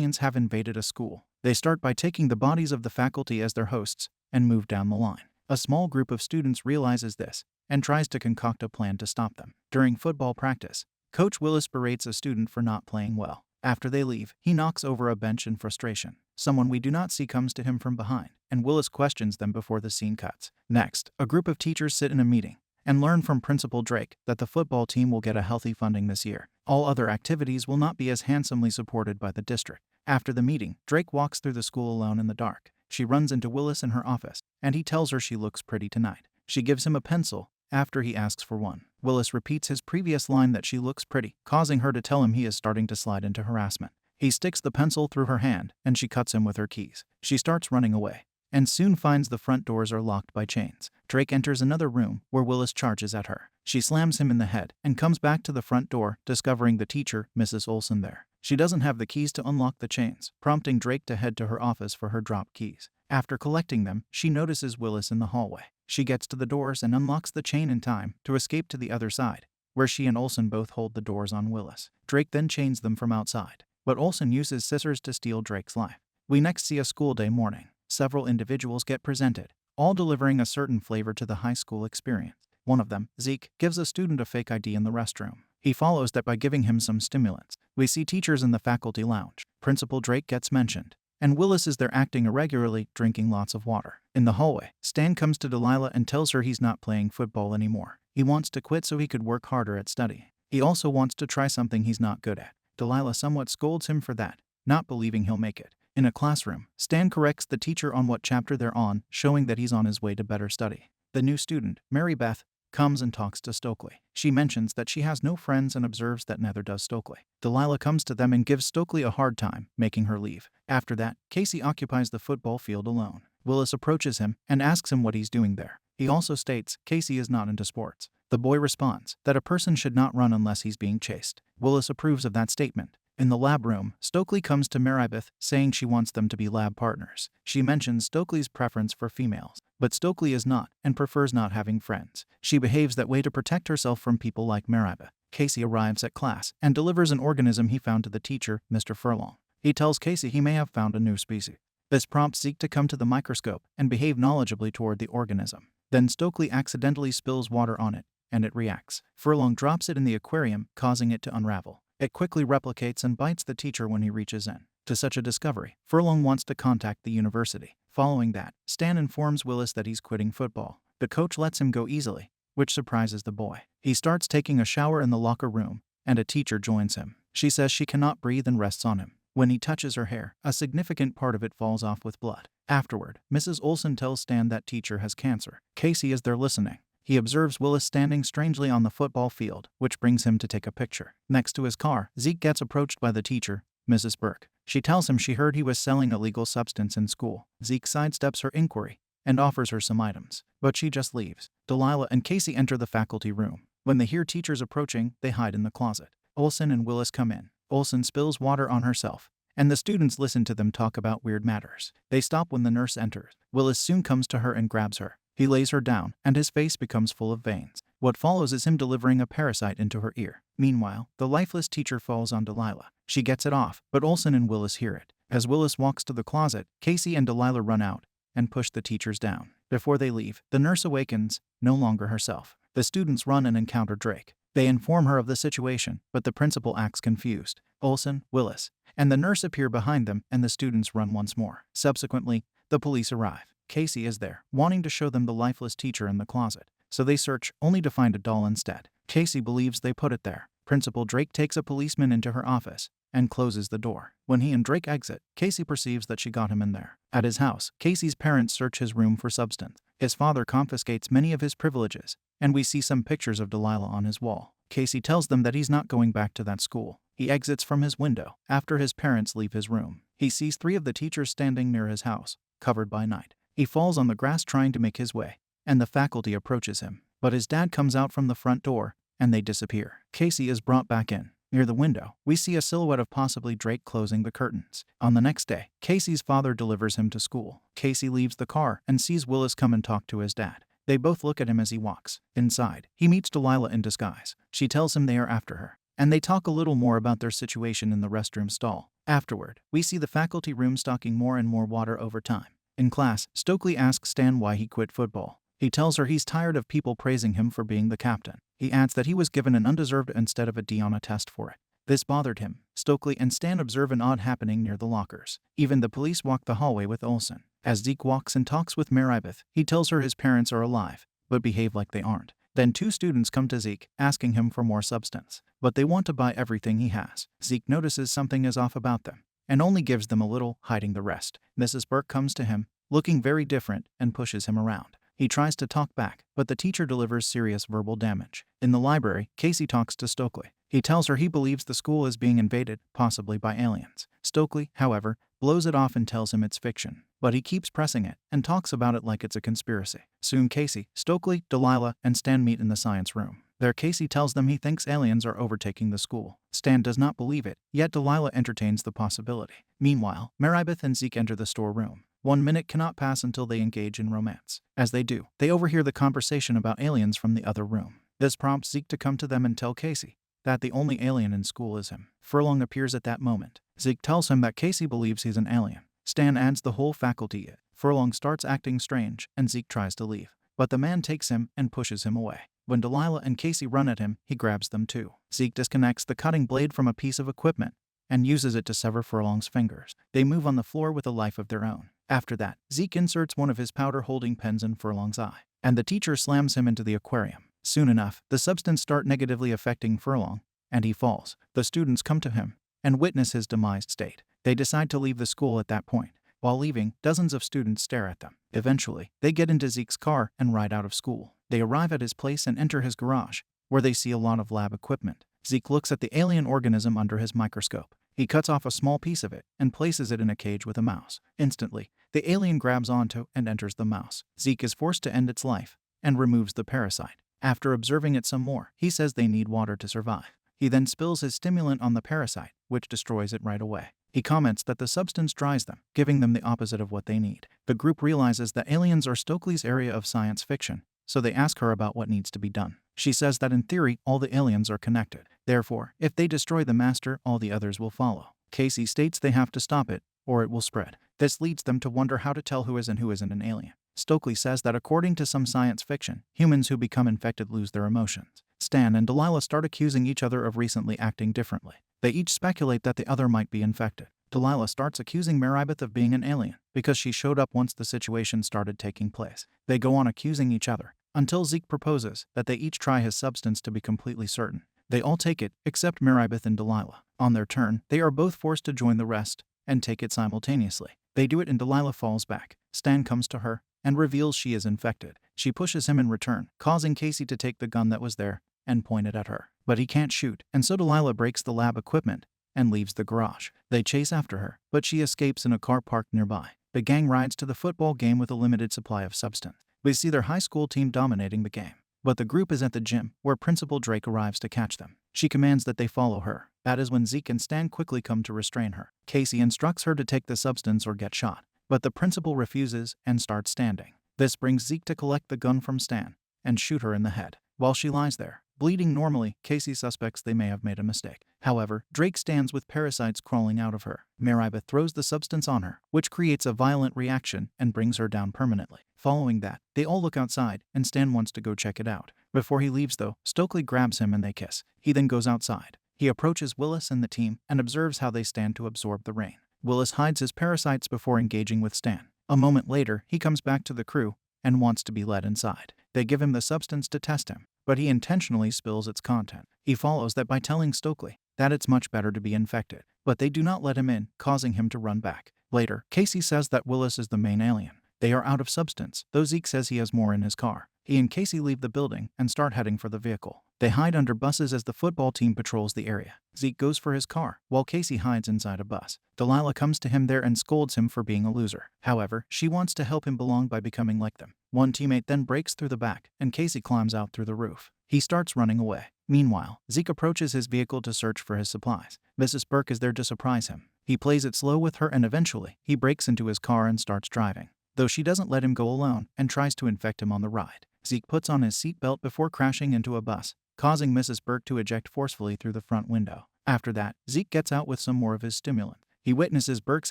aliens have invaded a school. They start by taking the bodies of the faculty as their hosts and move down the line. A small group of students realizes this and tries to concoct a plan to stop them. During football practice, Coach Willis berates a student for not playing well. After they leave, he knocks over a bench in frustration. Someone we do not see comes to him from behind, and Willis questions them before the scene cuts. Next, a group of teachers sit in a meeting and learn from Principal Drake that the football team will get a healthy funding this year. All other activities will not be as handsomely supported by the district. After the meeting, Drake walks through the school alone in the dark. She runs into Willis in her office, and he tells her she looks pretty tonight. She gives him a pencil after he asks for one. Willis repeats his previous line that she looks pretty, causing her to tell him he is starting to slide into harassment. He sticks the pencil through her hand, and she cuts him with her keys. She starts running away, and soon finds the front doors are locked by chains. Drake enters another room where Willis charges at her. She slams him in the head and comes back to the front door, discovering the teacher, Mrs. Olson, there. She doesn't have the keys to unlock the chains, prompting Drake to head to her office for her dropped keys. After collecting them, she notices Willis in the hallway. She gets to the doors and unlocks the chain in time to escape to the other side, where she and Olson both hold the doors on Willis. Drake then chains them from outside, but Olson uses scissors to steal Drake's life. We next see a school day morning. Several individuals get presented, all delivering a certain flavor to the high school experience. One of them, Zeke, gives a student a fake ID in the restroom. He follows that by giving him some stimulants. We see teachers in the faculty lounge. Principal Drake gets mentioned, and Willis is there acting irregularly, drinking lots of water. In the hallway, Stan comes to Delilah and tells her he's not playing football anymore. He wants to quit so he could work harder at studying. He also wants to try something he's not good at. Delilah somewhat scolds him for that, not believing he'll make it. In a classroom, Stan corrects the teacher on what chapter they're on, showing that he's on his way to better study. The new student, Mary Beth, comes and talks to Stokely. She mentions that she has no friends and observes that neither does Stokely. Delilah comes to them and gives Stokely a hard time, making her leave. After that, Casey occupies the football field alone. Willis approaches him and asks him what he's doing there. He also states Casey is not into sports. The boy responds that a person should not run unless he's being chased. Willis approves of that statement. In the lab room, Stokely comes to Maribeth, saying she wants them to be lab partners. She mentions Stokely's preference for females, but Stokely is not and prefers not having friends. She behaves that way to protect herself from people like Maribeth. Casey arrives at class and delivers an organism he found to the teacher, Mr. Furlong. He tells Casey he may have found a new species. This prompts Zeke to come to the microscope and behave knowledgeably toward the organism. Then Stokely accidentally spills water on it, and it reacts. Furlong drops it in the aquarium, causing it to unravel. It quickly replicates and bites the teacher when he reaches in. To such a discovery, Furlong wants to contact the university. Following that, Stan informs Willis that he's quitting football. The coach lets him go easily, which surprises the boy. He starts taking a shower in the locker room, and a teacher joins him. She says she cannot breathe and rests on him. When he touches her hair, a significant part of it falls off with blood. Afterward, Mrs. Olson tells Stan that teacher has cancer. Casey is there listening. He observes Willis standing strangely on the football field, which brings him to take a picture. Next to his car, Zeke gets approached by the teacher, Mrs. Burke. She tells him she heard he was selling illegal substance in school. Zeke sidesteps her inquiry and offers her some items, but she just leaves. Delilah and Casey enter the faculty room. When they hear teachers approaching, they hide in the closet. Olson and Willis come in. Olson spills water on herself, and the students listen to them talk about weird matters. They stop when the nurse enters. Willis soon comes to her and grabs her. He lays her down, and his face becomes full of veins. What follows is him delivering a parasite into her ear. Meanwhile, the lifeless teacher falls on Delilah. She gets it off, but Olson and Willis hear it. As Willis walks to the closet, Casey and Delilah run out and push the teachers down. Before they leave, the nurse awakens, no longer herself. The students run and encounter Drake. They inform her of the situation, but the principal acts confused. Olson, Willis, and the nurse appear behind them, and the students run once more. Subsequently, the police arrive. Casey is there, wanting to show them the lifeless teacher in the closet. So they search, only to find a doll instead. Casey believes they put it there. Principal Drake takes a policeman into her office and closes the door. When he and Drake exit, Casey perceives that she got him in there. At his house, Casey's parents search his room for substance. His father confiscates many of his privileges, and we see some pictures of Delilah on his wall. Casey tells them that he's not going back to that school. He exits from his window after his parents leave his room. He sees 3 of the teachers standing near his house, covered by night. He falls on the grass trying to make his way, and the faculty approaches him. But his dad comes out from the front door, and they disappear. Casey is brought back in. Near the window, we see a silhouette of possibly Drake closing the curtains. On the next day, Casey's father delivers him to school. Casey leaves the car and sees Willis come and talk to his dad. They both look at him as he walks. Inside, he meets Delilah in disguise. She tells him they are after her, and they talk a little more about their situation in the restroom stall. Afterward, we see the faculty room stocking more and more water over time. In class, Stokely asks Stan why he quit football. He tells her he's tired of people praising him for being the captain. He adds that he was given an undeserved instead of a D on a test for it. This bothered him. Stokely and Stan observe an odd happening near the lockers. Even the police walk the hallway with Olsen. As Zeke walks and talks with Meribeth, he tells her his parents are alive, but behave like they aren't. Then two students come to Zeke, asking him for more substance, but they want to buy everything he has. Zeke notices something is off about them, and only gives them a little, hiding the rest. Mrs. Burke comes to him, looking very different, and pushes him around. He tries to talk back, but the teacher delivers serious verbal damage. In the library, Casey talks to Stokely. He tells her he believes the school is being invaded, possibly by aliens. Stokely, however, blows it off and tells him it's fiction. But he keeps pressing it, and talks about it like it's a conspiracy. Soon Casey, Stokely, Delilah, and Stan meet in the science room. There Casey tells them he thinks aliens are overtaking the school. Stan does not believe it, yet Delilah entertains the possibility. Meanwhile, Meribeth and Zeke enter the storeroom. 1 minute cannot pass until they engage in romance. As they do, they overhear the conversation about aliens from the other room. This prompts Zeke to come to them and tell Casey that the only alien in school is him. Furlong appears at that moment. Zeke tells him that Casey believes he's an alien. Stan adds the whole faculty it. Furlong starts acting strange, and Zeke tries to leave. But the man takes him and pushes him away. When Delilah and Casey run at him, he grabs them too. Zeke disconnects the cutting blade from a piece of equipment and uses it to sever Furlong's fingers. They move on the floor with a life of their own. After that, Zeke inserts one of his powder-holding pens in Furlong's eye, and the teacher slams him into the aquarium. Soon enough, the substance starts negatively affecting Furlong, and he falls. The students come to him and witness his demised state. They decide to leave the school at that point. While leaving, dozens of students stare at them. Eventually, they get into Zeke's car and ride out of school. They arrive at his place and enter his garage, where they see a lot of lab equipment. Zeke looks at the alien organism under his microscope. He cuts off a small piece of it and places it in a cage with a mouse. Instantly, the alien grabs onto and enters the mouse. Zeke is forced to end its life and removes the parasite. After observing it some more, he says they need water to survive. He then spills his stimulant on the parasite, which destroys it right away. He comments that the substance dries them, giving them the opposite of what they need. The group realizes that aliens are Stokely's area of science fiction, so they ask her about what needs to be done. She says that in theory, all the aliens are connected. Therefore, if they destroy the master, all the others will follow. Casey states they have to stop it, or it will spread. This leads them to wonder how to tell who is and who isn't an alien. Stokely says that according to some science fiction, humans who become infected lose their emotions. Stan and Delilah start accusing each other of recently acting differently. They each speculate that the other might be infected. Delilah starts accusing Meribeth of being an alien because she showed up once the situation started taking place. They go on accusing each other until Zeke proposes that they each try his substance to be completely certain. They all take it, except Meribeth and Delilah. On their turn, they are both forced to join the rest and take it simultaneously. They do it and Delilah falls back. Stan comes to her and reveals she is infected. She pushes him in return, causing Casey to take the gun that was there and point it at her. But he can't shoot, and so Delilah breaks the lab equipment and leaves the garage. They chase after her, but she escapes in a car parked nearby. The gang rides to the football game with a limited supply of substance. We see their high school team dominating the game, but the group is at the gym, where Principal Drake arrives to catch them. She commands that they follow her. That is when Zeke and Stan quickly come to restrain her. Casey instructs her to take the substance or get shot, but the principal refuses and starts standing. This brings Zeke to collect the gun from Stan and shoot her in the head. While she lies there, bleeding normally, Casey suspects they may have made a mistake. However, Drake stands with parasites crawling out of her. Meribeth throws the substance on her, which creates a violent reaction and brings her down permanently. Following that, they all look outside, and Stan wants to go check it out. Before he leaves though, Stokely grabs him and they kiss. He then goes outside. He approaches Willis and the team and observes how they stand to absorb the rain. Willis hides his parasites before engaging with Stan. A moment later, he comes back to the crew and wants to be led inside. They give him the substance to test him, but he intentionally spills its content. He follows that by telling Stokely that it's much better to be infected, but they do not let him in, causing him to run back. Later, Casey says that Willis is the main alien. They are out of substance, though Zeke says he has more in his car. He and Casey leave the building and start heading for the vehicle. They hide under buses as the football team patrols the area. Zeke goes for his car, while Casey hides inside a bus. Delilah comes to him there and scolds him for being a loser. However, she wants to help him belong by becoming like them. One teammate then breaks through the back, and Casey climbs out through the roof. He starts running away. Meanwhile, Zeke approaches his vehicle to search for his supplies. Mrs. Burke is there to surprise him. He plays it slow with her and eventually, he breaks into his car and starts driving, though she doesn't let him go alone and tries to infect him on the ride. Zeke puts on his seatbelt before crashing into a bus, causing Mrs. Burke to eject forcefully through the front window. After that, Zeke gets out with some more of his stimulant. He witnesses Burke's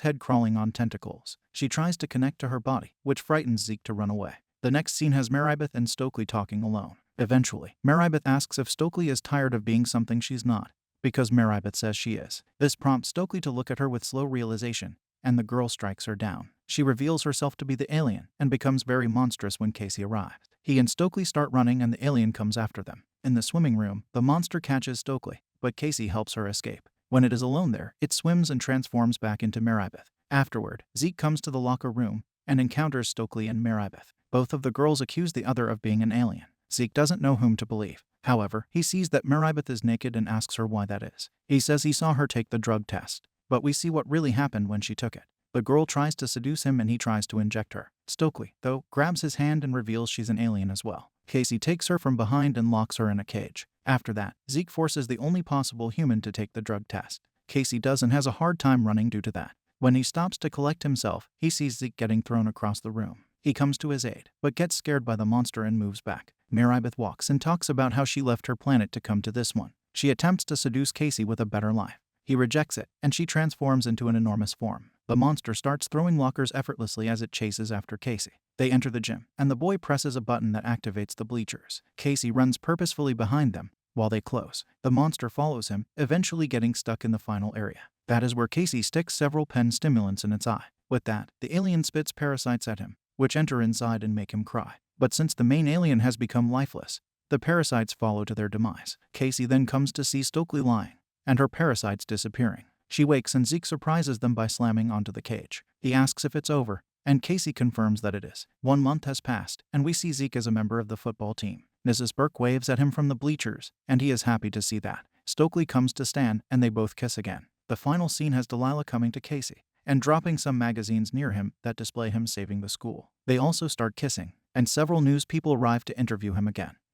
head crawling on tentacles. She tries to connect to her body, which frightens Zeke to run away. The next scene has Meribeth and Stokely talking alone. Eventually, Meribeth asks if Stokely is tired of being something she's not, because Meribeth says she is. This prompts Stokely to look at her with slow realization, and the girl strikes her down. She reveals herself to be the alien and becomes very monstrous when Casey arrives. He and Stokely start running and the alien comes after them. In the swimming room, the monster catches Stokely, but Casey helps her escape. When it is alone there, it swims and transforms back into Meribeth. Afterward, Zeke comes to the locker room and encounters Stokely and Meribeth. Both of the girls accuse the other of being an alien. Zeke doesn't know whom to believe. However, he sees that Meribeth is naked and asks her why that is. He says he saw her take the drug test, but we see what really happened when she took it. The girl tries to seduce him and he tries to inject her. Stokely, though, grabs his hand and reveals she's an alien as well. Casey takes her from behind and locks her in a cage. After that, Zeke forces the only possible human to take the drug test. Casey does and has a hard time running due to that. When he stops to collect himself, he sees Zeke getting thrown across the room. He comes to his aid, but gets scared by the monster and moves back. Meribeth walks and talks about how she left her planet to come to this one. She attempts to seduce Casey with a better life. He rejects it, and she transforms into an enormous form. The monster starts throwing lockers effortlessly as it chases after Casey. They enter the gym, and the boy presses a button that activates the bleachers. Casey runs purposefully behind them while they close. The monster follows him, eventually getting stuck in the final area. That is where Casey sticks several pen stimulants in its eye. With that, the alien spits parasites at him, which enter inside and make him cry. But since the main alien has become lifeless, the parasites follow to their demise. Casey then comes to see Stokely lying, and her parasites disappearing. She wakes and Zeke surprises them by slamming onto the cage. He asks if it's over, and Casey confirms that it is. 1 month has passed, and we see Zeke as a member of the football team. Mrs. Burke waves at him from the bleachers, and he is happy to see that. Stokely comes to Stan, and they both kiss again. The final scene has Delilah coming to Casey and dropping some magazines near him that display him saving the school. They also start kissing, and several news people arrive to interview him again.